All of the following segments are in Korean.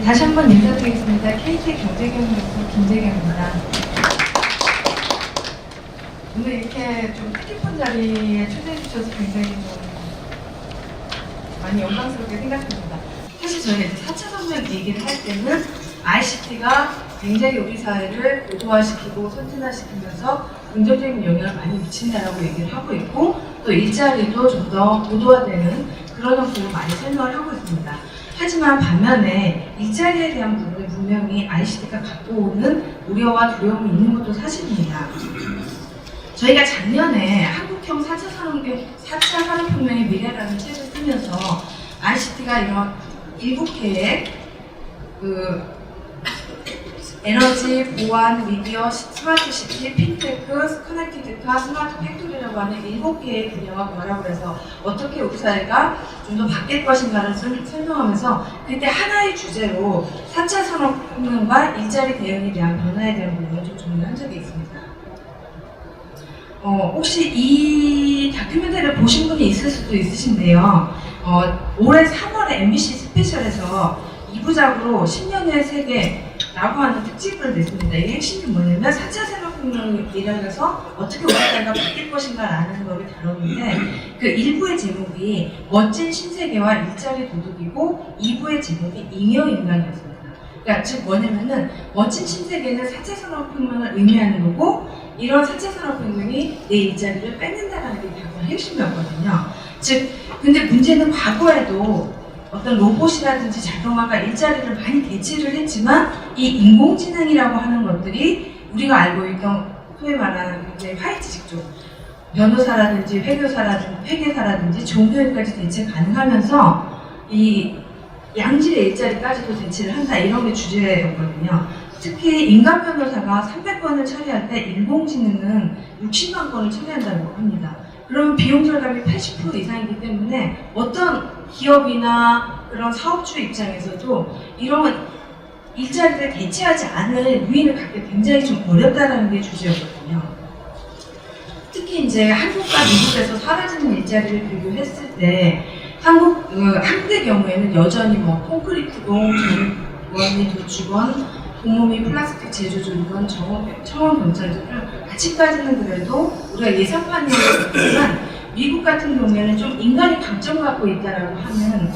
다시 한번 인사드리겠습니다. KT 경제경영연구소 김재경입니다. 오늘 이렇게 좀 뜻깊은 자리에 초대해 주셔서 굉장히 좀 많이 영광스럽게 생각합니다. 사실 저희가 이제 4차 산업 얘기를 할 때는 ICT가 굉장히 우리 사회를 고도화시키고 선진화시키면서 긍정적인 영향을 많이 미친다라고 얘기를 하고 있고, 또 일자리도 좀 더 고도화되는 그런 형태로 많이 설명을 하고 있습니다. 하지만 반면에 일자리에 대한 부분은 분명히 ICT가 갖고 오는 우려와 두려움이 있는 것도 사실입니다. 저희가 작년에 한국형 4차 산업혁명의 미래라는 책을 쓰면서 ICT가 이런 7개의 에너지, 보안, 미디어, 스마트 시티, 핀테크, 커넥티드카, 스마트 팩토리라고 하는 7개의 분야와 결합을 해서 어떻게 우리 사회가 좀 더 바뀔 것인가를 설명하면서 그때 하나의 주제로 4차 산업혁명과 일자리 대응에 대한 변화에 대한 부분을 좀 정리를 한 적이 있습니다. 혹시 이 다큐멘터리를 보신 분이 있을 수도 있으신데요. 올해 3월에 MBC 스페셜에서 2부작으로 10년의 세계라고 하는 특집을 냈습니다. 이 핵심이 뭐냐면 4차 산업혁명을 일어나서 어떻게 우리 사회가 바뀔 것인가 라는 것을 다뤘는데, 그 1부의 제목이 멋진 신세계와 일자리 도둑이고 2부의 제목이 잉여인간이었습니다. 그러니까 즉 뭐냐면은 멋진 신세계는 4차 산업혁명을 의미하는 거고, 이런 4차 산업혁명이 내 일자리를 뺏는다라는 게 바로 핵심이었거든요. 즉 근데 문제는 과거에도 어떤 로봇이라든지 자동화가 일자리를 많이 대체를 했지만, 이 인공지능이라고 하는 것들이 우리가 알고 있던 소위 말하는 화이트 직종, 변호사라든지 회계사라든지 종교인까지 대체 가능하면서 이 양질의 일자리까지도 대체를 한다, 이런 게 주제였거든요. 특히 인간 변호사가 300건을 처리할 때 인공지능은 60만 건을 처리한다고 합니다. 그러면 비용 절감이 80% 이상이기 때문에 어떤 기업이나 그런 사업주 입장에서도 이런 일자리를 대체하지 않을 유인을 갖기 굉장히 좀 어렵다는 게 주제였거든요. 특히 이제 한국과 미국에서 사라지는 일자리를 비교했을 때 한국의 경우에는 여전히 콘크리트공, 원리 도축원, 공무미 플라스틱 제조조리원, 청원 경찰들을 아직까지는 그래도 우리가 예상판이라고 했지만, 미국 같은 경우에는 좀 인간이 강점 갖고 있다라고 하는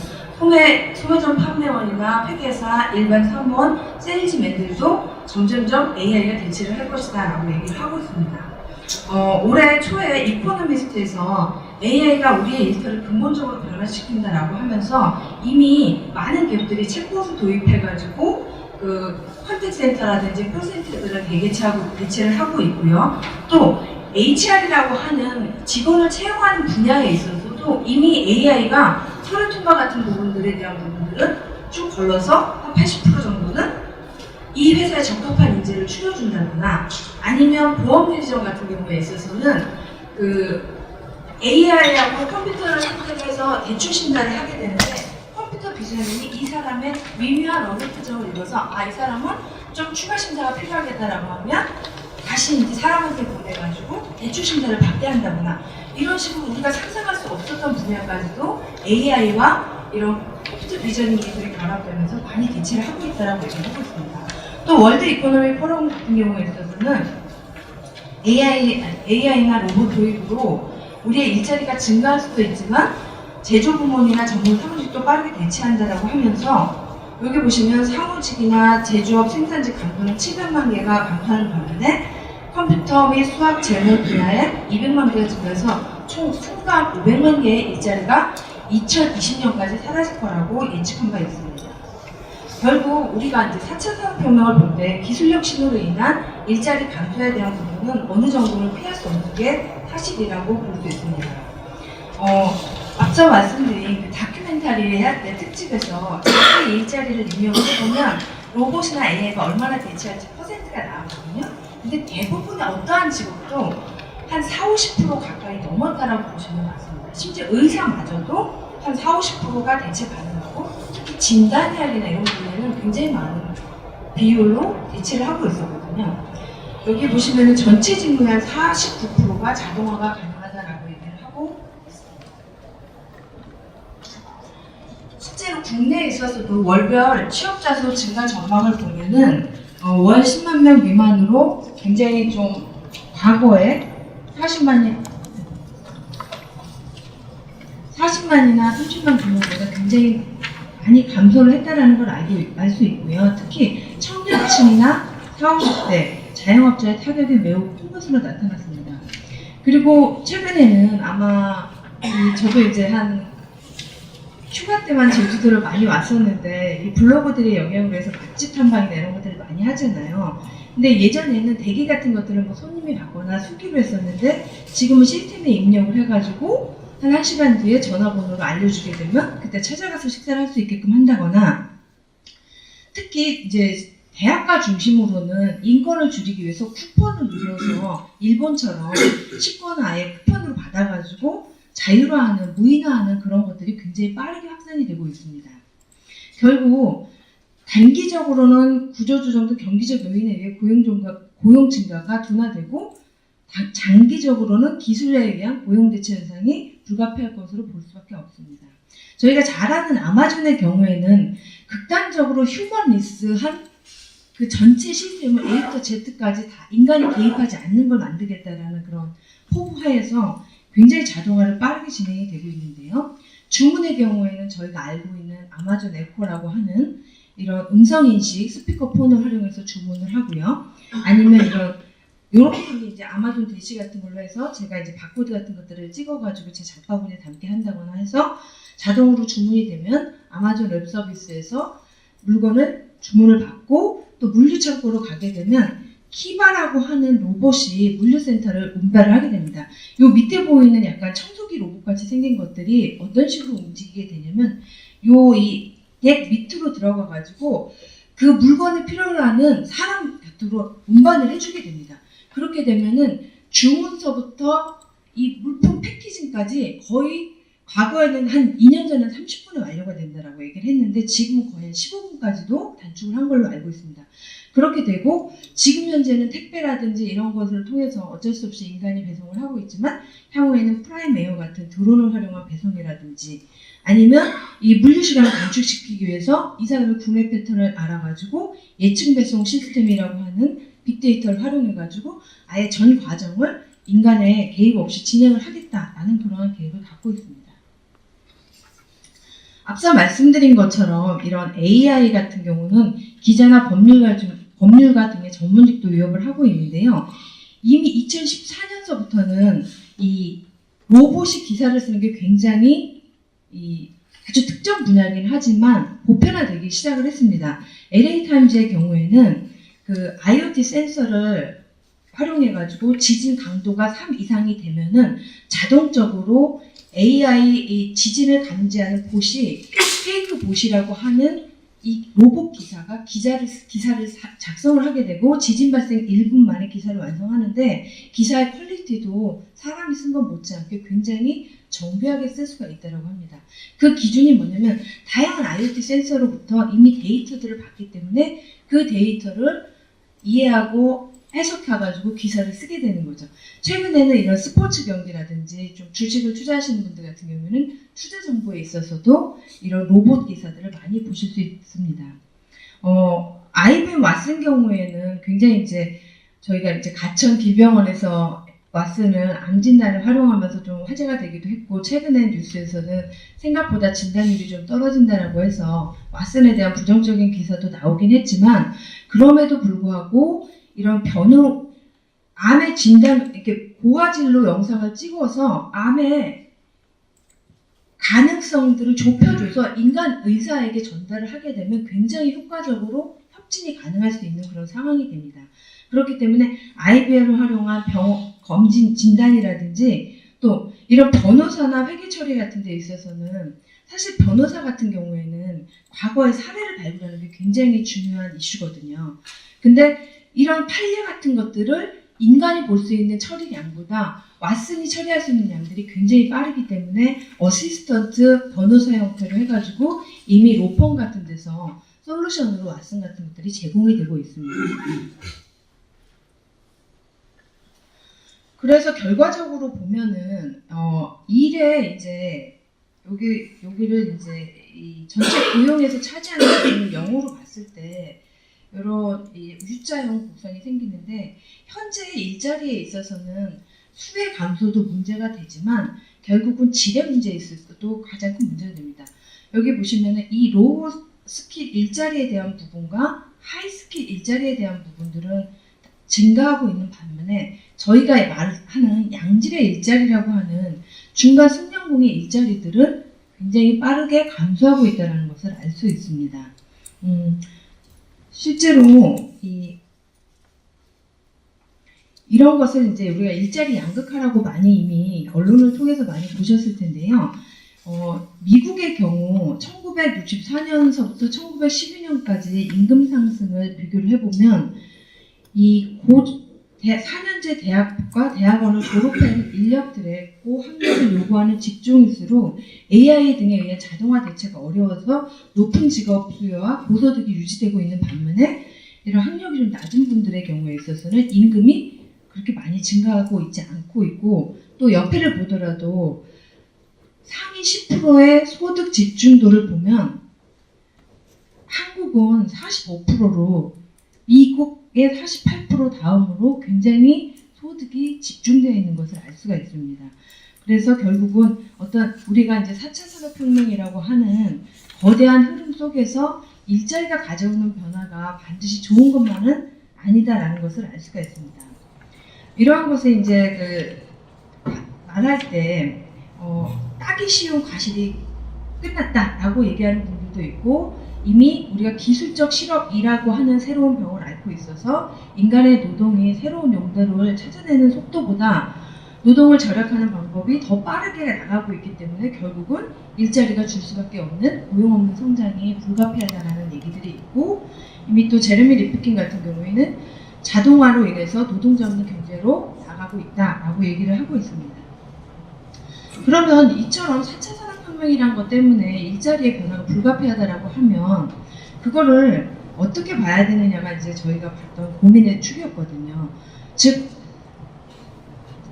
소매점 판매원이나 회계사, 일반 사무원, 세일즈맨들도 점점점 AI가 대체를 할 것이다 라고 얘기를 하고 있습니다. 올해 초에 이코노미스트에서 AI가 우리의 일터를 근본적으로 변화시킨다라고 하면서 이미 많은 기업들이 챗봇을 도입해가지고 컨택트 센터라든지 콜센터들을 대체를 하고 있고요. 또 HR이라고 하는 직원을 채용하는 분야에 있어서도 이미 AI가 서류 통과 같은 부분들에 대한 부분들은 쭉 걸러서 한 80% 정도는 이 회사에 적합한 인재를 추려준다거나, 아니면 보험 디비전 같은 경우에 있어서는 AI하고 컴퓨터를 선택해서 대출 신단을 하게 되는데, 컴퓨터 비전이 이 사람의 미묘한 언어 특성을 읽어서 이 사람은 좀 추가 심사가 필요하겠다라고 하면 다시 이제 사람한테 보내가지고 대출 심사를 받게 한다거나, 이런 식으로 우리가 상상할 수 없었던 분야까지도 AI와 이런 컴퓨터 비전 기술이 결합되면서 많이 대체를 하고 있다라고 얘기를 하고 있습니다. 또 월드 이코노미 포럼 같은 경우에 있어서는 AI나 로봇 도입으로 우리의 일자리가 증가할 수도 있지만 제조 부문이나 전문 사무직도 빠르게 대체한다라고 하면서, 여기 보시면 사무직이나 제조업 생산직 간판은 700만 개가 간판을 받는데, 컴퓨터 및 수학 재무 분야에 200만 개가 증가해서 총 순간 500만 개의 일자리가 2020년까지 사라질 거라고 예측한 바 있습니다. 결국 우리가 이제 4차 산업혁명을 볼 때 기술 혁신으로 인한 일자리 감소에 대한 부분은 어느 정도는 피할 수 없는 게 사실이라고 볼 수 있습니다. 앞서 말씀드린 다큐멘터리 할 때 특집에서 일자리를 임용을 해보면 로봇이나 AI가 얼마나 대체할지 퍼센트가 나왔거든요. 근데 대부분의 어떠한 직업도 한 40~50% 가까이 넘었다라고 보시면 맞습니다. 심지어 의사마저도 한 40~50%가 대체 가능하고, 특히 진단의학이나 이런 분야는 굉장히 많은 비율로 대체를 하고 있었거든요. 여기 보시면 전체 직무의 한 49%가 자동화가 가능하다라고 얘기를 하고 있습니다. 실제로 국내에 있어서도 월별 취업자 수 증가 전망을 보면은 월 10만 명 미만으로 굉장히 좀 과거에 40만이나 30만 규모보다 굉장히 많이 감소를 했다는 걸 알 수 있고요. 특히 청년층이나 40, 50대 자영업자의 타격이 매우 큰 것으로 나타났습니다. 그리고 최근에는 아마 저도 이제 한 휴가 때만 제주도를 많이 왔었는데 이 블로거들의 영향으로 해서 맛집 탐방이나 이런 것들을 많이 하잖아요. 근데 예전에는 대기 같은 것들은 뭐 손님이 받거나 수기로 했었는데 지금은 시스템에 입력을 해가지고 한 1시간 뒤에 전화번호를 알려주게 되면 그때 찾아가서 식사를 할 수 있게끔 한다거나, 특히 이제 대학가 중심으로는 인건을 줄이기 위해서 쿠폰을 누려서 일본처럼 식권을 아예 쿠폰으로 받아가지고 자율화하는, 무인화하는 그런 것들이 굉장히 빠르게 확산이 되고 있습니다. 결국 단기적으로는 구조조정도 경기적 요인에 의해 고용 증가가 둔화되고, 장기적으로는 기술에 의한 고용 대체 현상이 불가피할 것으로 볼 수밖에 없습니다. 저희가 잘 아는 아마존의 경우에는 극단적으로 휴머니스한 그 전체 시스템을 A부터 Z까지 다 인간이 개입하지 않는 걸 만들겠다라는 그런 포부하에서 굉장히 자동화를 빠르게 진행이 되고 있는데요. 주문의 경우에는 저희가 알고 있는 아마존 에코라고 하는 이런 음성인식 스피커폰을 활용해서 주문을 하고요. 아니면 이렇게 생긴 이제 아마존 대시 같은 걸로 해서 제가 이제 바코드 같은 것들을 찍어가지고 제 장바구니에 담게 한다거나 해서 자동으로 주문이 되면 아마존 웹 서비스에서 물건을 주문을 받고 또 물류창고로 가게 되면 키바라고 하는 로봇이 물류센터를 운반을 하게 됩니다. 요 밑에 보이는 약간 청소기 로봇같이 생긴 것들이 어떤 식으로 움직이게 되냐면 이 덱 밑으로 들어가가지고 그 물건을 필요로 하는 사람 곁으로 운반을 해주게 됩니다. 그렇게 되면은 주문서부터 이 물품 패키징까지 거의 과거에는 한 2년 전에 30분에 완료가 된다라고 얘기를 했는데 지금은 거의 한 15분까지도 단축을 한 걸로 알고 있습니다. 그렇게 되고 지금 현재는 택배라든지 이런 것을 통해서 어쩔 수 없이 인간이 배송을 하고 있지만 향후에는 프라임 에어 같은 드론을 활용한 배송이라든지 아니면 이 물류 시간을 단축시키기 위해서 이 사람의 구매 패턴을 알아가지고 예측 배송 시스템이라고 하는 빅데이터를 활용해가지고 아예 전 과정을 인간의 개입 없이 진행을 하겠다라는 그러한 계획을 갖고 있습니다. 앞서 말씀드린 것처럼 이런 AI 같은 경우는 기자나 법률가 등의 전문직도 위협을 하고 있는데요. 이미 2014년서부터는 이 로봇이 기사를 쓰는 게 굉장히 아주 특정 분야이긴 하지만 보편화되기 시작을 했습니다. LA타임즈의 경우에는 그 IoT 센서를 활용해가지고 지진 강도가 3 이상이 되면은 자동적으로 AI 지진을 감지하는 봇이 페이크 봇이라고 하는 이 로봇 기사가 기사를 작성을 하게 되고 지진 발생 1분 만에 기사를 완성하는데 기사의 퀄리티도 사람이 쓴 것 못지않게 굉장히 정교하게 쓸 수가 있다고 합니다. 그 기준이 뭐냐면 다양한 IoT 센서로부터 이미 데이터들을 받기 때문에 그 데이터를 이해하고 해석해가지고 기사를 쓰게 되는 거죠. 최근에는 이런 스포츠 경기라든지 좀 주식을 투자하시는 분들 같은 경우에는 투자 정보에 있어서도 이런 로봇 기사들을 많이 보실 수 있습니다. IBM 왓슨 경우에는 굉장히 이제 저희가 이제 가천 길병원에서 왓슨은 암 진단을 활용하면서 좀 화제가 되기도 했고 최근에 뉴스에서는 생각보다 진단율이 좀 떨어진다라고 해서 왓슨에 대한 부정적인 기사도 나오긴 했지만 그럼에도 불구하고 이런 암의 진단, 이렇게 고화질로 영상을 찍어서 암의 가능성들을 좁혀줘서 인간 의사에게 전달을 하게 되면 굉장히 효과적으로 협진이 가능할 수 있는 그런 상황이 됩니다. 그렇기 때문에 IBM을 활용한 검진, 진단이라든지 또 이런 변호사나 회계 처리 같은 데 있어서는 사실 변호사 같은 경우에는 과거의 사례를 발굴하는 게 굉장히 중요한 이슈거든요. 근데 이런 판례 같은 것들을 인간이 볼 수 있는 처리량보다 왓슨이 처리할 수 있는 양들이 굉장히 빠르기 때문에 어시스턴트 변호사 형태로 해가지고 이미 로펌 같은 데서 솔루션으로 왓슨 같은 것들이 제공이 되고 있습니다. 그래서 결과적으로 보면은 일에 이제 여기를 이제 이 전체 고용에서 차지하는 부분을 영어로 봤을 때 여러 이 U자형 곡선이 생기는데 현재의 일자리에 있어서는 수의 감소도 문제가 되지만 결국은 질의 문제에 있어서도 가장 큰 문제가 됩니다. 여기 보시면은 이 로우 스킬 일자리에 대한 부분과 하이 스킬 일자리에 대한 부분들은 증가하고 있는 반면에 저희가 말하는 양질의 일자리라고 하는 중간 숙련공의 일자리들은 굉장히 빠르게 감소하고 있다는 것을 알 수 있습니다. 실제로 이런 것을 이제 우리가 일자리 양극화라고 많이 이미 언론을 통해서 많이 보셨을 텐데요. 미국의 경우 1964년서부터 1912년까지 임금 상승을 비교를 해보면 이 4년제 대학과 대학원을 졸업한 인력들의 고학력을 요구하는 직종일수록 AI 등에 의한 자동화 대체가 어려워서 높은 직업 수요와 고소득이 유지되고 있는 반면에 이런 학력이 좀 낮은 분들의 경우에 있어서는 임금이 그렇게 많이 증가하고 있지 않고 있고 또 옆에를 보더라도 상위 10%의 소득 집중도를 보면 한국은 45%로 미국의 48% 다음으로 굉장히 소득이 집중되어 있는 것을 알 수가 있습니다. 그래서 결국은 어떤 우리가 이제 4차 산업혁명이라고 하는 거대한 흐름 속에서 일자리가 가져오는 변화가 반드시 좋은 것만은 아니다라는 것을 알 수가 있습니다. 이러한 것을 이제 말할 때 따기 쉬운 과실이 끝났다라고 얘기하는 분들도 있고 이미 우리가 기술적 실업이라고 하는 새로운 병을 앓고 있어서 인간의 노동이 새로운 용도를 찾아내는 속도보다 노동을 절약하는 방법이 더 빠르게 나가고 있기 때문에 결국은 일자리가 줄 수밖에 없는 고용 없는 성장이 불가피하다는 얘기들이 있고 이미 또 제레미 리프킨 같은 경우에는 자동화로 인해서 노동자 없는 경제로 나가고 있다라고 얘기를 하고 있습니다. 그러면 이처럼 4차 산업혁명이란 것 때문에 일자리의 변화가 불가피하다라고 하면 그거를 어떻게 봐야 되느냐가 이제 저희가 봤던 고민의 축이었거든요. 즉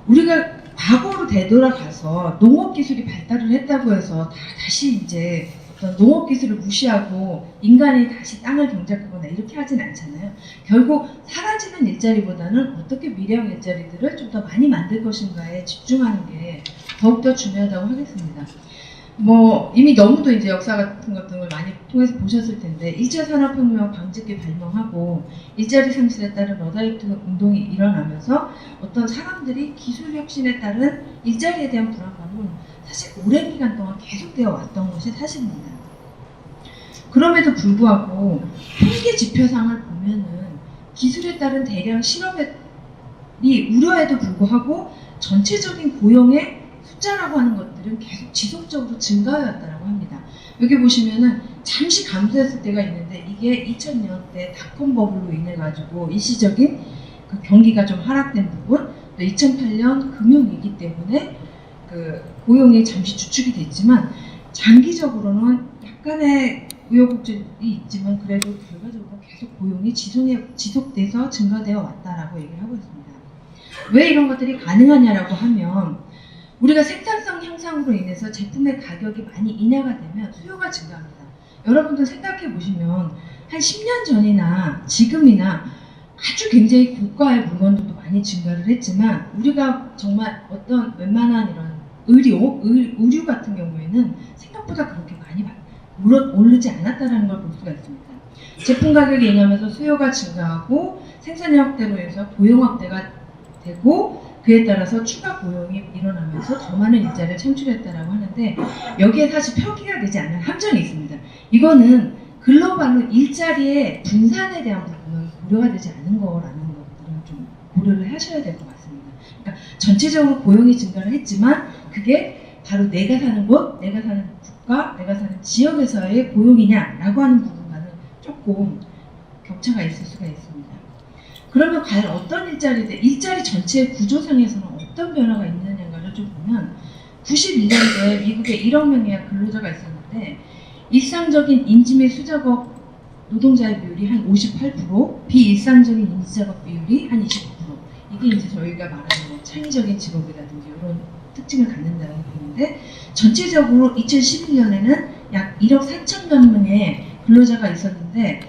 우리가 과거로 되돌아가서 농업 기술이 발달을 했다고 해서 다시 이제 어떤 농업 기술을 무시하고 인간이 다시 땅을 경작하거나 이렇게 하진 않잖아요. 결국 사라지는 일자리보다는 어떻게 미래형 일자리들을 좀 더 많이 만들 것인가에 집중하는 게 더욱더 중요하다고 하겠습니다. 이미 너무도 이제 역사 같은 것 등을 많이 통해서 보셨을 텐데 1차 산업혁명 방직기 발명하고 일자리 상실에 따른 러다이트 운동이 일어나면서 어떤 사람들이 기술 혁신에 따른 일자리에 대한 불안감은 사실 오랜 기간 동안 계속되어 왔던 것이 사실입니다. 그럼에도 불구하고 통계 지표상을 보면은 기술에 따른 대량 실업이 우려에도 불구하고 전체적인 고용의 숫자라고 하는 것들은 계속 지속적으로 증가해왔다고 합니다. 여기 보시면은 잠시 감소했을 때가 있는데 이게 2000년대 닷컴 버블로 인해 가지고 일시적인 그 경기가 좀 하락된 부분, 또 2008년 금융위기 때문에 그 고용이 잠시 주축이 됐지만 장기적으로는 약간의 우여곡절이 있지만 그래도 결과적으로 계속 고용이 지속돼서 증가되어 왔다라고 얘기를 하고 있습니다. 왜 이런 것들이 가능하냐라고 하면 우리가 생산성 향상으로 인해서 제품의 가격이 많이 인하가 되면 수요가 증가합니다. 여러분들 생각해 보시면 한 10년 전이나 지금이나 아주 굉장히 고가의 물건들도 많이 증가를 했지만 우리가 정말 어떤 웬만한 이런 의류 같은 경우에는 생각보다 그렇게 많이 오르지 않았다는 걸 볼 수가 있습니다. 제품 가격이 인하면서 수요가 증가하고 생산량 확대로 해서 고용 확대가 되고 그에 따라서 추가 고용이 일어나면서 더 많은 일자리를 창출했다라고 하는데 여기에 사실 표기가 되지 않는 함정이 있습니다. 이거는 글로벌로 일자리의 분산에 대한 부분은 고려가 되지 않은 거라는 것들은 좀 고려를 하셔야 될 것 같습니다. 그러니까 전체적으로 고용이 증가를 했지만 그게 바로 내가 사는 곳, 내가 사는 국가, 내가 사는 지역에서의 고용이냐라고 하는 부분과는 조금 격차가 있을 수가 있습니다. 그러면 과연 어떤 일자리 전체의 구조상에서는 어떤 변화가 있느냐를 좀 보면 91년도에 미국에 1억 명의 근로자가 있었는데 일상적인 인지 및 수작업 노동자의 비율이 한 58%, 비일상적인 인지작업 비율이 한 29%. 이게 이제 저희가 말하는 창의적인 직업이라든지 이런 특징을 갖는다고 보는데 전체적으로 2011년에는 약 1억 4천만 명의 근로자가 있었는데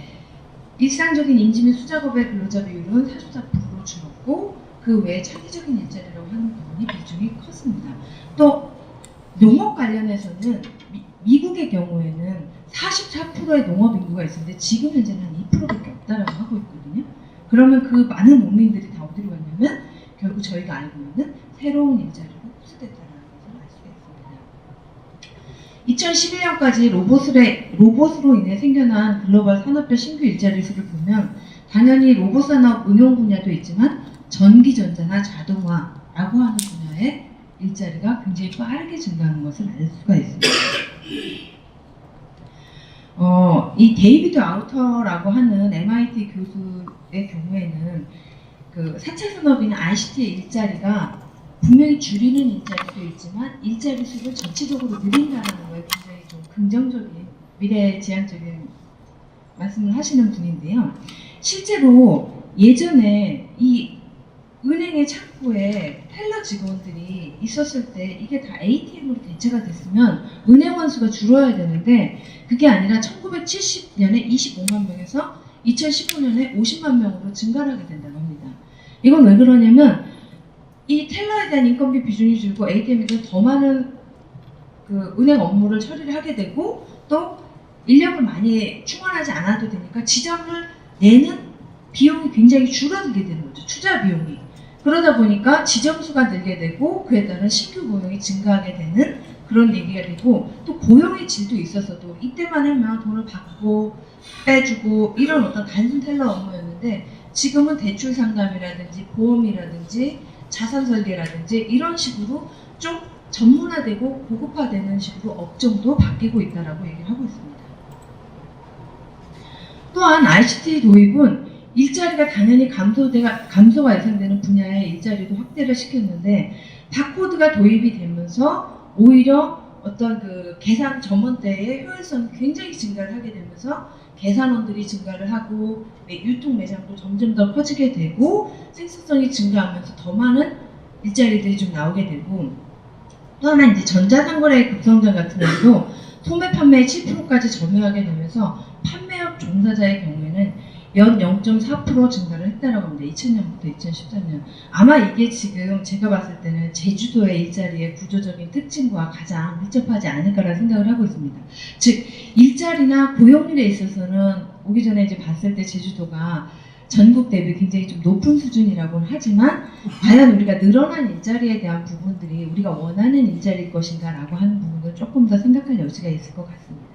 일상적인 인지 및 수작업의 근로자 비율은 44%로 줄었고 그 외에 창의적인 일자리라고 하는 부분이 비중이 컸습니다. 또 농업 관련해서는 미국의 경우에는 44%의 농업 인구가 있었는데 지금 현재는 한 2%밖에 없다라고 하고 있거든요. 그러면 그 많은 농민들이 다 어디로 갔냐면 결국 저희가 알고 있는 새로운 일자리로 흡수됐다는 것을 알 수가 있습니다. 2011년까지 로봇으로 인해 생겨난 글로벌 산업별 신규 일자리 수를 보면 당연히 로봇 산업 응용 분야도 있지만 전기전자나 자동화라고 하는 분야의 일자리가 굉장히 빠르게 증가하는 것을 알 수가 있습니다. 이 데이비드 아우터라고 하는 MIT 교수의 경우에는 그 4차 산업인 ICT의 일자리가 분명히 줄이는 일자리도 있지만 일자리 수를 전체적으로 늘린다는 거에 굉장히 좀 긍정적인 미래지향적인 말씀을 하시는 분인데요. 실제로 예전에 이 은행의 창구에 텔러 직원들이 있었을 때 이게 다 ATM으로 대체가 됐으면 은행원 수가 줄어야 되는데 그게 아니라 1970년에 25만 명에서 2015년에 50만 명으로 증가를 하게 된다고 합니다. 이건 왜 그러냐면 이 텔러에 대한 인건비 비중이 줄고 ATM에 대한 더 많은 그 은행 업무를 처리를 하게 되고 또 인력을 많이 충원하지 않아도 되니까 지점을 내는 비용이 굉장히 줄어들게 되는 거죠. 투자 비용이. 그러다 보니까 지점수가 늘게 되고 그에 따른 신규 고용이 증가하게 되는 그런 얘기가 되고 또 고용의 질도 있어서도 이때만 하면 돈을 받고 빼주고 이런 어떤 단순 텔러 업무였는데 지금은 대출 상담이라든지 보험이라든지 자산 설계라든지 이런 식으로 좀 전문화되고 고급화되는 식으로 업종도 바뀌고 있다라고 얘기를 하고 있습니다. 또한 ICT 도입은 일자리가 당연히 감소가 예상되는 분야의 일자리도 확대를 시켰는데 바코드가 도입이 되면서 오히려 어떤 그 계산 전문대의 효율성이 굉장히 증가를 하게 되면서 계산원들이 증가를 하고 유통 매장도 점점 더 커지게 되고 생산성이 증가하면서 더 많은 일자리들이 좀 나오게 되고 또 하나 이제 전자상거래의 급성장 같은 경우도 소매 판매의 7%까지 점유하게 되면서 판매업 종사자의 경우에는 연 0.4% 증가를 했다라고 합니다. 2000년부터 2013년. 아마 이게 지금 제가 봤을 때는 제주도의 일자리의 구조적인 특징과 가장 밀접하지 않을까라는 생각을 하고 있습니다. 즉 일자리나 고용률에 있어서는 오기 전에 이제 봤을 때 제주도가 전국 대비 굉장히 좀 높은 수준이라고는 하지만 과연 우리가 늘어난 일자리에 대한 부분들이 우리가 원하는 일자리일 것인가라고 하는 부분을 조금 더 생각할 여지가 있을 것 같습니다.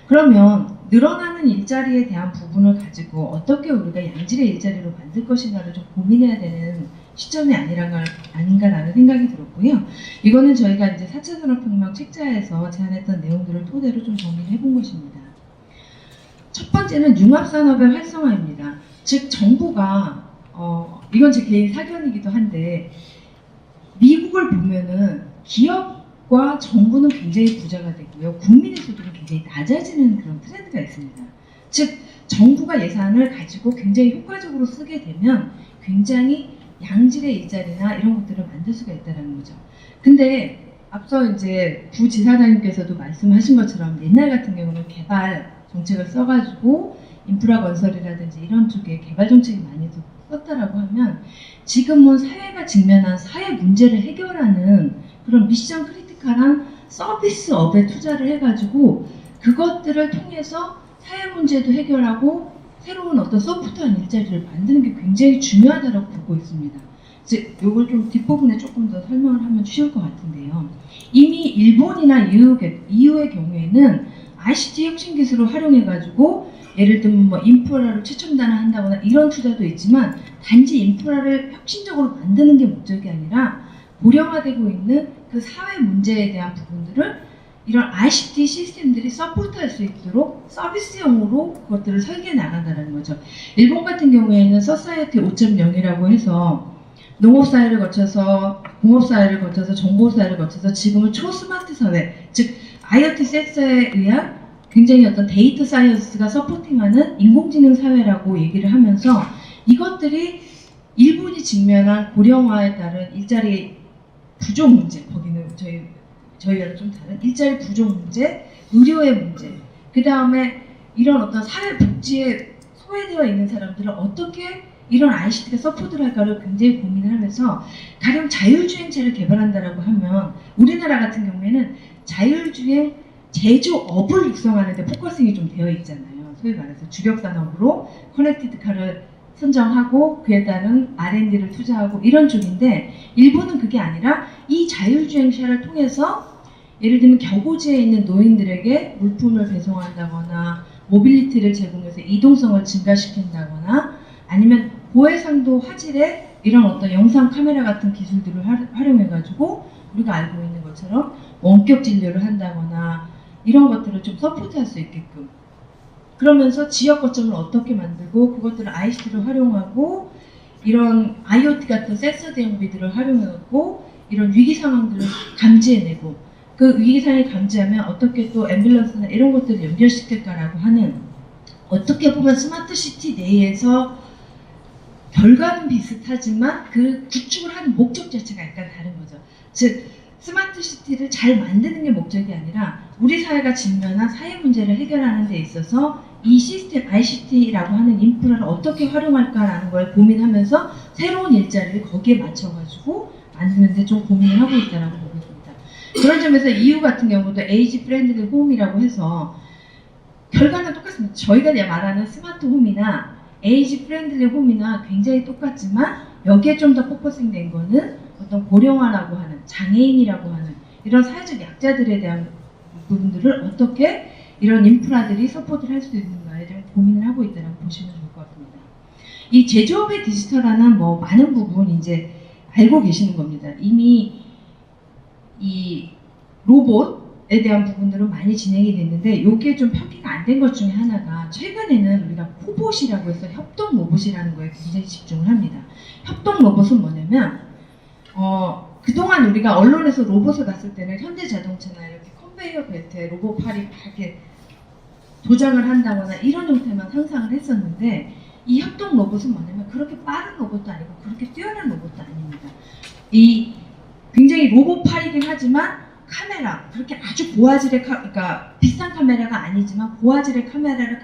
그러면 늘어나는 일자리에 대한 부분을 가지고 어떻게 우리가 양질의 일자리로 만들 것인가를 좀 고민해야 되는 시점이 아닌가라는 생각이 들었고요. 이거는 저희가 이제 4차 산업혁명 책자에서 제안했던 내용들을 토대로 좀 정리를 해본 것입니다. 첫 번째는 융합산업의 활성화입니다. 즉 정부가 이건 제 개인 사견이기도 한데 미국을 보면은 기업과 정부는 굉장히 부자가 되고요. 국민의 소득은 굉장히 낮아지는 그런 트렌드가 있습니다. 즉 정부가 예산을 가지고 굉장히 효과적으로 쓰게 되면 굉장히 양질의 일자리나 이런 것들을 만들 수가 있다는 거죠. 근데 앞서 이제 부지사장님께서도 말씀하신 것처럼 옛날 같은 경우는 개발 정책을 써가지고 인프라 건설이라든지 이런 쪽에 개발 정책이 많이 썼다라고 하면 지금은 사회가 직면한 사회 문제를 해결하는 그런 미션 크리티컬한 서비스업에 투자를 해가지고 그것들을 통해서 사회 문제도 해결하고 새로운 어떤 소프트한 일자리를 만드는 게 굉장히 중요하다고 보고 있습니다. 즉, 이걸 좀 뒷부분에 조금 더 설명을 하면 쉬울 것 같은데요. 이미 일본이나 EU의 경우에는 ICT 혁신 기술을 활용해가지고 예를 들면 뭐 인프라를 최첨단화 한다거나 이런 투자도 있지만 단지 인프라를 혁신적으로 만드는 게 목적이 아니라 고령화되고 있는 그 사회 문제에 대한 부분들을 이런 ICT 시스템들이 서포트할 수 있도록 서비스형으로 그것들을 설계해 나간다는 거죠. 일본 같은 경우에는 서사이어티 5.0이라고 해서 농업사회를 거쳐서 공업사회를 거쳐서 정보사회를 거쳐서 지금은 초스마트 사회, 즉 IoT 센서에 의한 굉장히 어떤 데이터 사이언스가 서포팅하는 인공지능 사회라고 얘기를 하면서 이것들이 일본이 직면한 고령화에 따른 일자리 부족 문제, 거기는 저희랑 좀 다른 일자리 부족 문제, 의료의 문제, 그 다음에 이런 어떤 사회복지에 소외되어 있는 사람들을 어떻게 이런 ICT가 서포트를 할까를 굉장히 고민을 하면서 가령 자율주행차를 개발한다라고 하면 우리나라 같은 경우에는 자율주행 제조업을 육성하는 데 포커싱이 좀 되어 있잖아요. 소위 말해서 주력산업으로 커넥티드 카를 선정하고 그에 따른 R&D를 투자하고 이런 쪽인데 일본은 그게 아니라 이 자율주행차를 통해서 예를 들면 겨고지에 있는 노인들에게 물품을 배송한다거나 모빌리티를 제공해서 이동성을 증가시킨다거나 아니면 고해상도 화질의 이런 어떤 영상 카메라 같은 기술들을 활용해가지고 우리가 알고 있는 것처럼 원격 진료를 한다거나 이런 것들을 좀 서포트할 수 있게끔 그러면서 지역 거점을 어떻게 만들고 그것들을 ICT를 활용하고 이런 IoT 같은 센서 대응비들을 활용하고 이런 위기 상황들을 감지해내고 그 위기 상황을 감지하면 어떻게 또 앰뷸런스나 이런 것들을 연결시킬까라고 하는 어떻게 보면 스마트 시티 내에서 결과는 비슷하지만 그 구축을 하는 목적 자체가 약간 다른 거죠. 즉 스마트 시티를 잘 만드는 게 목적이 아니라 우리 사회가 직면한 사회 문제를 해결하는 데 있어서 이 시스템 ICT라고 하는 인프라를 어떻게 활용할까라는 걸 고민하면서 새로운 일자리를 거기에 맞춰가지고 만드는데 좀 고민을 하고 있다라고 보고 있습니다. 그런 점에서 EU 같은 경우도 에이지 프렌들리 홈이라고 해서 결과는 똑같습니다. 저희가 말하는 스마트 홈이나 에이지 프렌들리 홈이나 굉장히 똑같지만 여기에 좀 더 포커싱 된 거는 어떤 고령화라고 하는 장애인이라고 하는 이런 사회적 약자들에 대한 부분들을 어떻게 이런 인프라들이 서포트를 할 수 있는가에 대한 고민을 하고 있다고 보시면 좋을 것 같습니다. 이 제조업의 디지털화는 뭐 많은 부분 이제 알고 계시는 겁니다. 이미 이 로봇에 대한 부분들은 많이 진행이 됐는데 이게 좀 표기가 안 된 것 중에 하나가 최근에는 우리가 코봇이라고 해서 협동 로봇이라는 거에 굉장히 집중을 합니다. 협동 로봇은 뭐냐면 그동안 우리가 언론에서 로봇을 봤을 때는 현대자동차나 이렇게 컨베이어 벨트에 로봇 팔이 이렇게 도장을 한다거나 이런 형태만 상상을 했었는데 이 협동 로봇은 뭐냐면 그렇게 빠른 로봇도 아니고 그렇게 뛰어난 로봇도 아닙니다. 이 굉장히 로봇 팔이긴 하지만 카메라 그렇게 아주 고화질의 그러니까 비싼 카메라가 아니지만 고화질의 카메라를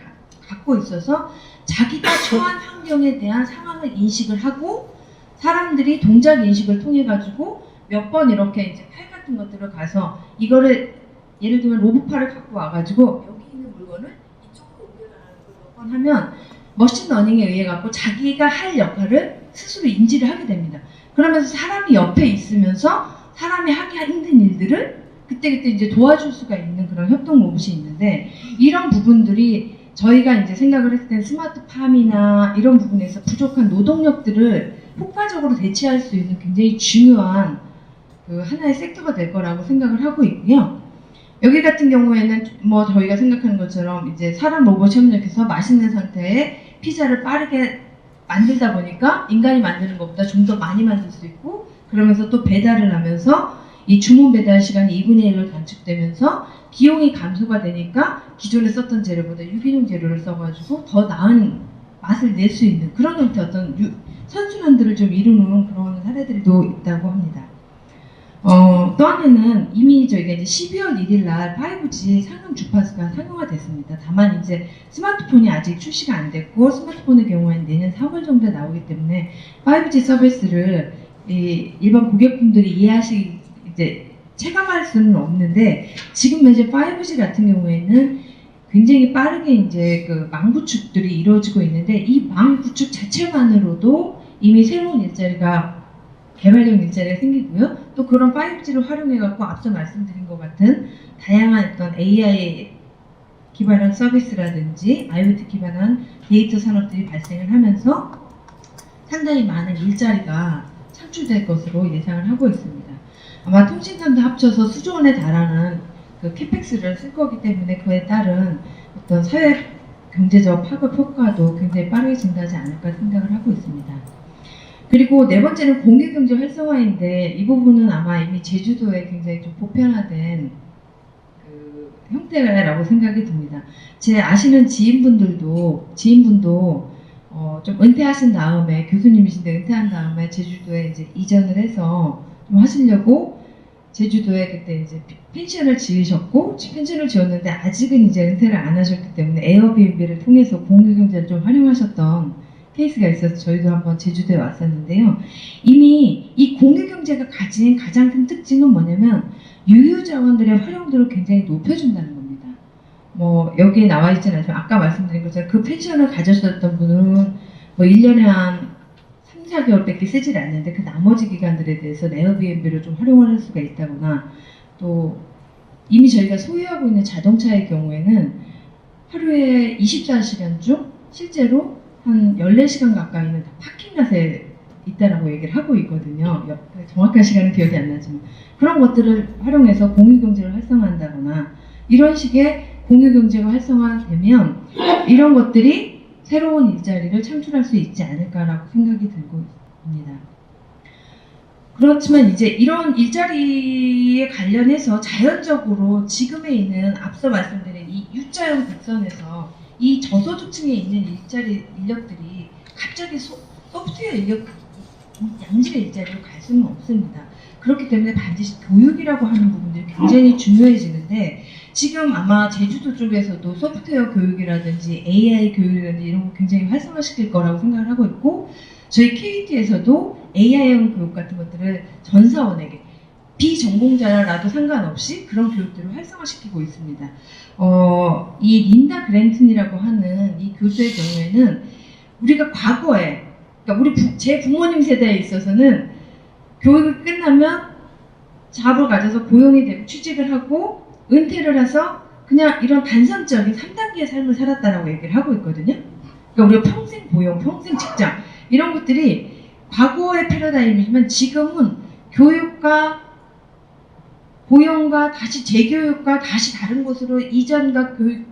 갖고 있어서 자기가 처한 환경에 대한 상황을 인식을 하고 사람들이 동작 인식을 통해 가지고 몇 번 이렇게 이제 팔 같은 것들을 가서 이거를 예를 들면 로봇팔을 갖고 와가지고 여기 있는 물건을 이쪽으로 옮겨가는 걸 몇 번 하면 머신러닝에 의해 갖고 자기가 할 역할을 스스로 인지를 하게 됩니다. 그러면서 사람이 옆에 있으면서 사람이 하기 힘든 일들을 그때그때 이제 도와줄 수가 있는 그런 협동 로봇이 있는데 이런 부분들이 저희가 이제 생각을 했을 때 스마트팜이나 이런 부분에서 부족한 노동력들을 효과적으로 대체할 수 있는 굉장히 중요한 그 하나의 섹터가 될 거라고 생각을 하고 있고요. 여기 같은 경우에는 뭐 저희가 생각하는 것처럼 이제 사람 로봇이 협력해서 맛있는 상태의 피자를 빠르게 만들다 보니까 인간이 만드는 것보다 좀 더 많이 만들 수 있고 그러면서 또 배달을 하면서 이 주문 배달 시간이 2분의 1로 단축되면서 비용이 감소가 되니까 기존에 썼던 재료보다 유기농 재료를 써가지고 더 나은 맛을 낼 수 있는 그런 형태 어떤 선순환들을 좀 이루는 그런 사례들도 있다고 합니다. 또 하나는 이미 저희가 이제 12월 1일 날 5G 상용 주파수가 상용화 됐습니다. 다만 이제 스마트폰이 아직 출시가 안 됐고 스마트폰의 경우에는 내년 4월 정도에 나오기 때문에 5G 서비스를 일반 고객분들이 이해하시 이제 체감할 수는 없는데 지금 현재 5G 같은 경우에는 굉장히 빠르게 이제 그 망 구축들이 이루어지고 있는데 이 망 구축 자체만으로도 이미 새로운 일자리가 개발형 일자리가 생기고요. 또 그런 5G를 활용해갖고 앞서 말씀드린 것 같은 다양한 어떤 AI 기반한 서비스라든지 IoT 기반한 데이터 산업들이 발생을 하면서 상당히 많은 일자리가 창출될 것으로 예상을 하고 있습니다. 아마 통신사도 합쳐서 수조 원에 달하는 그 캐펙스를 쓸 거기 때문에 그에 따른 어떤 사회 경제적 파급 효과도 굉장히 빠르게 증가하지 않을까 생각을 하고 있습니다. 그리고 네 번째는 공개경제 활성화인데 이 부분은 아마 이미 제주도에 굉장히 좀 보편화된 그 형태라고 생각이 듭니다. 제 아시는 지인분도 좀 은퇴하신 다음에 교수님이신데 은퇴한 다음에 제주도에 이제 이전을 해서 좀 하시려고 제주도에 그때 이제 펜션을 지으셨고 펜션을 지었는데 아직은 이제 은퇴를 안 하셨기 때문에 에어비앤비를 통해서 공유경제를 좀 활용하셨던 케이스가 있어서 저희도 한번 제주도에 왔었는데요. 이미 이 공유경제가 가진 가장 큰 특징은 뭐냐면 유휴자원들의 활용도를 굉장히 높여준다는 겁니다. 뭐 여기에 나와 있지는 않지만 아까 말씀드린 것처럼 그 펜션을 가졌었던 분은 뭐 1년에 한 3, 4개월밖에 쓰질 않는데 그 나머지 기간들에 대해서 에어비앤비를 좀 활용을 할 수가 있다거나 또 이미 저희가 소유하고 있는 자동차의 경우에는 하루에 24시간 중 실제로 한 14시간 가까이는 다 파킹랏에 있다라고 얘기를 하고 있거든요. 정확한 시간은 기억이 안 나지만 그런 것들을 활용해서 공유경제를 활성화한다거나 이런 식의 공유경제가 활성화되면 이런 것들이 새로운 일자리를 창출할 수 있지 않을까라고 생각이 들고 있습니다. 그렇지만 이제 이런 일자리에 관련해서 자연적으로 지금에 있는 앞서 말씀드린 이 U자형 곡선에서 이 저소득층에 있는 인력들이 갑자기 소프트웨어 인력 양질의 일자리로 갈 수는 없습니다. 그렇기 때문에 반드시 교육이라고 하는 부분들이 굉장히 중요해지는데 지금 아마 제주도 쪽에서도 소프트웨어 교육이라든지 AI 교육이라든지 이런 거 굉장히 활성화시킬 거라고 생각을 하고 있고 저희 KT에서도 AI형 교육 같은 것들을 전 사원에게 비전공자라도 상관없이 그런 교육들을 활성화시키고 있습니다. 이 린다 그랜튼이라고 하는 이 교수의 경우에는 우리가 과거에 그러니까 제 부모님 세대에 있어서는 교육이 끝나면 잡을 가져서 고용이 되고 취직을 하고 은퇴를 해서 그냥 이런 단선적인 3단계의 삶을 살았다라고 얘기를 하고 있거든요. 그러니까 우리가 평생 고용, 평생 직장 이런 것들이 과거의 패러다임이지만 지금은 교육과 고용과 다시 재교육과 다시 다른 곳으로 이전과 교육,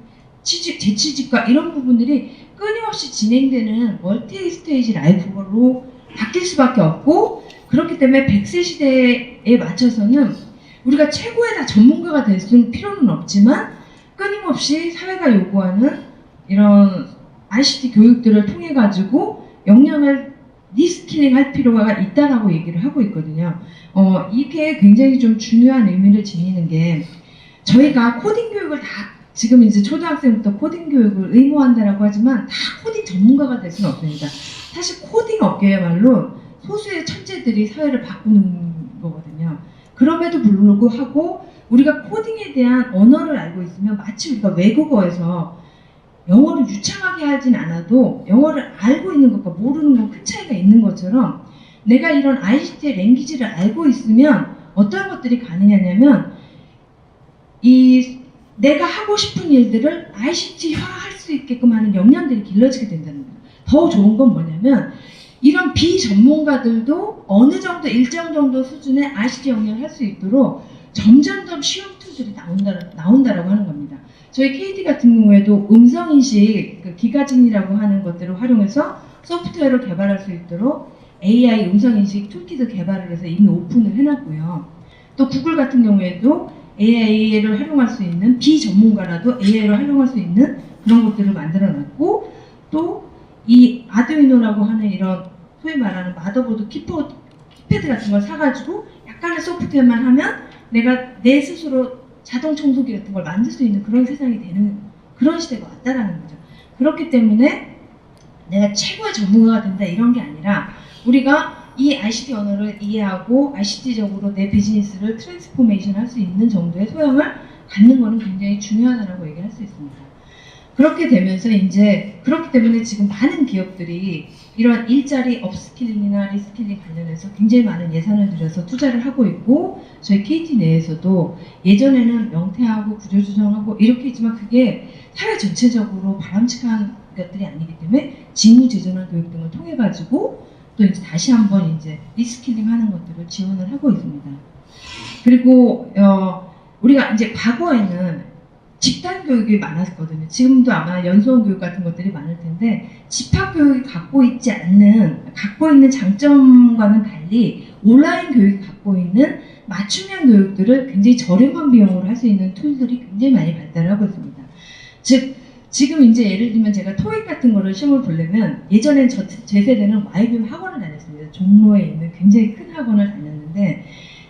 재취직과 이런 부분들이 끊임없이 진행되는 멀티 스테이지 라이프로 바뀔 수밖에 없고 그렇기 때문에 100세 시대에 맞춰서는 우리가 최고의 다 전문가가 될 수는 필요는 없지만 끊임없이 사회가 요구하는 이런 ICT 교육들을 통해 가지고 역량을 리스킬링 할 필요가 있다라고 얘기를 하고 있거든요. 이게 굉장히 좀 중요한 의미를 지니는 게 저희가 코딩 교육을 다 지금 이제 초등학생부터 코딩 교육을 의무화한다라고 하지만 다 코딩 전문가가 될 수는 없습니다. 사실 코딩 업계야말로 소수의 천재들이 사회를 바꾸는 거거든요. 그럼에도 불구하고 우리가 코딩에 대한 언어를 알고 있으면 마치 우리가 외국어에서 영어를 유창하게 하진 않아도 영어를 알고 있는 것과 모르는 건 큰 차이가 있는 것처럼 내가 이런 ICT의 랭귀지를 알고 있으면 어떤 것들이 가능하냐면 내가 하고 싶은 일들을 ICT화할 수 있게끔 하는 역량들이 길러지게 된다는 거예요. 더 좋은 건 뭐냐면 이런 비전문가들도 어느 정도 일정 정도 수준의 ICT 역량을 할 수 있도록 점점 더 쉬운 툴들이 나온다라고 하는 겁니다. 저희 KT 같은 경우에도 음성인식 기가진이라고 하는 것들을 활용해서 소프트웨어를 개발할 수 있도록 AI 음성인식 툴킷을 개발을 해서 이미 오픈을 해놨고요. 또 구글 같은 경우에도 AI를 활용할 수 있는 비전문가라도 AI를 활용할 수 있는 그런 것들을 만들어놨고 또 이 아두이노라고 하는 이런 소위 말하는 마더보드 키패드 같은 걸 사가지고 약간의 소프트웨어만 하면 내가 내 스스로 자동 청소기 같은 걸 만들 수 있는 그런 세상이 되는 그런 시대가 왔다라는 거죠. 그렇기 때문에 내가 최고의 전문가가 된다 이런 게 아니라 우리가 이 ICT 언어를 이해하고 ICT적으로 내 비즈니스를 트랜스포메이션 할 수 있는 정도의 소양을 갖는 것은 굉장히 중요하다고 얘기할 수 있습니다. 그렇게 되면서 이제 그렇기 때문에 지금 많은 기업들이 이런 일자리 업스킬링이나 리스킬링 관련해서 굉장히 많은 예산을 들여서 투자를 하고 있고 저희 KT 내에서도 예전에는 명퇴하고 구조조정하고 이렇게 했지만 그게 사회 전체적으로 바람직한 것들이 아니기 때문에 직무재전환 교육 등을 통해 가지고 또 이제 다시 한번 이제 리스킬링 하는 것들을 지원을 하고 있습니다. 그리고 우리가 이제 과거에는 집단 교육이 많았거든요. 지금도 아마 연수원 교육 같은 것들이 많을 텐데 집합 교육이 갖고 있는 장점과는 달리 온라인 교육이 갖고 있는 맞춤형 교육들을 굉장히 저렴한 비용으로 할 수 있는 툴들이 굉장히 많이 발달하고 있습니다. 즉 지금 이제 예를 들면 제가 토익 같은 거를 시험을 보려면 예전엔 제 세대는 YBM 학원을 다녔습니다. 종로에 있는 굉장히 큰 학원을 다녔는데 있는데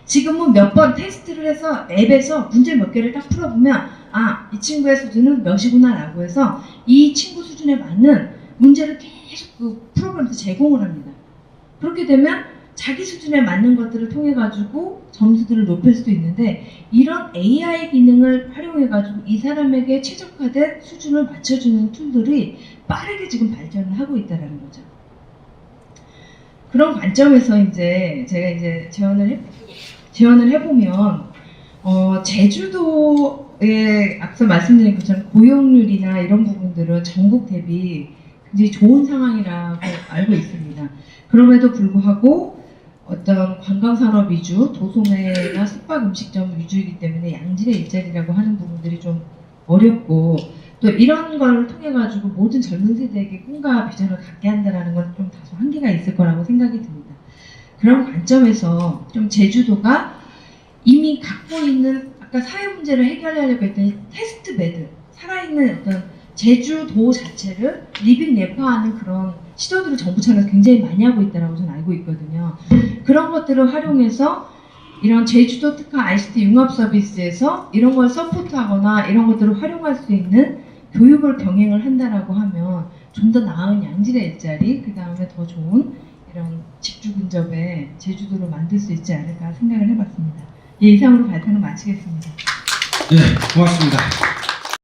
지금은 몇 번 테스트를 해서 앱에서 문제 몇 개를 딱 풀어보면 아, 이 친구의 수준은 몇이구나 라고 해서 이 친구 수준에 맞는 문제를 계속 그 프로그램에서 제공을 합니다. 그렇게 되면 자기 수준에 맞는 것들을 통해 가지고 점수들을 높일 수도 있는데 이런 AI 기능을 활용해 가지고 이 사람에게 최적화된 수준을 맞춰주는 툴들이 빠르게 지금 발전을 하고 있다는 거죠. 그런 관점에서 이제 제가 이제 재원을 해보면 제주도에 앞서 말씀드린 것처럼 고용률이나 이런 부분들은 전국 대비 굉장히 좋은 상황이라고 알고 있습니다. 그럼에도 불구하고 어떤 관광산업 위주, 도소매나 숙박음식점 위주이기 때문에 양질의 일자리라고 하는 부분들이 좀 어렵고 또 이런 걸 통해 가지고 모든 젊은 세대에게 꿈과 비전을 갖게 한다는 건 좀 다소 한계가 있을 거라고 생각이 듭니다. 그런 관점에서 좀 제주도가 이미 갖고 있는 아까 사회 문제를 해결하려고 했더니 테스트 베드, 살아있는 어떤 제주도 자체를 리빙 랩화하는 그런 시도들을 정부 차원에서 굉장히 많이 하고 있다고 저는 알고 있거든요. 그런 것들을 활용해서 이런 제주도 특화 ICT 융합 서비스에서 이런 걸 서포트하거나 이런 것들을 활용할 수 있는 교육을 병행을 한다라고 하면 좀 더 나은 양질의 일자리, 그 다음에 더 좋은 이런 직주 근접의 제주도를 만들 수 있지 않을까 생각을 해봤습니다. 예, 이상으로 발표는 마치겠습니다. 네, 고맙습니다.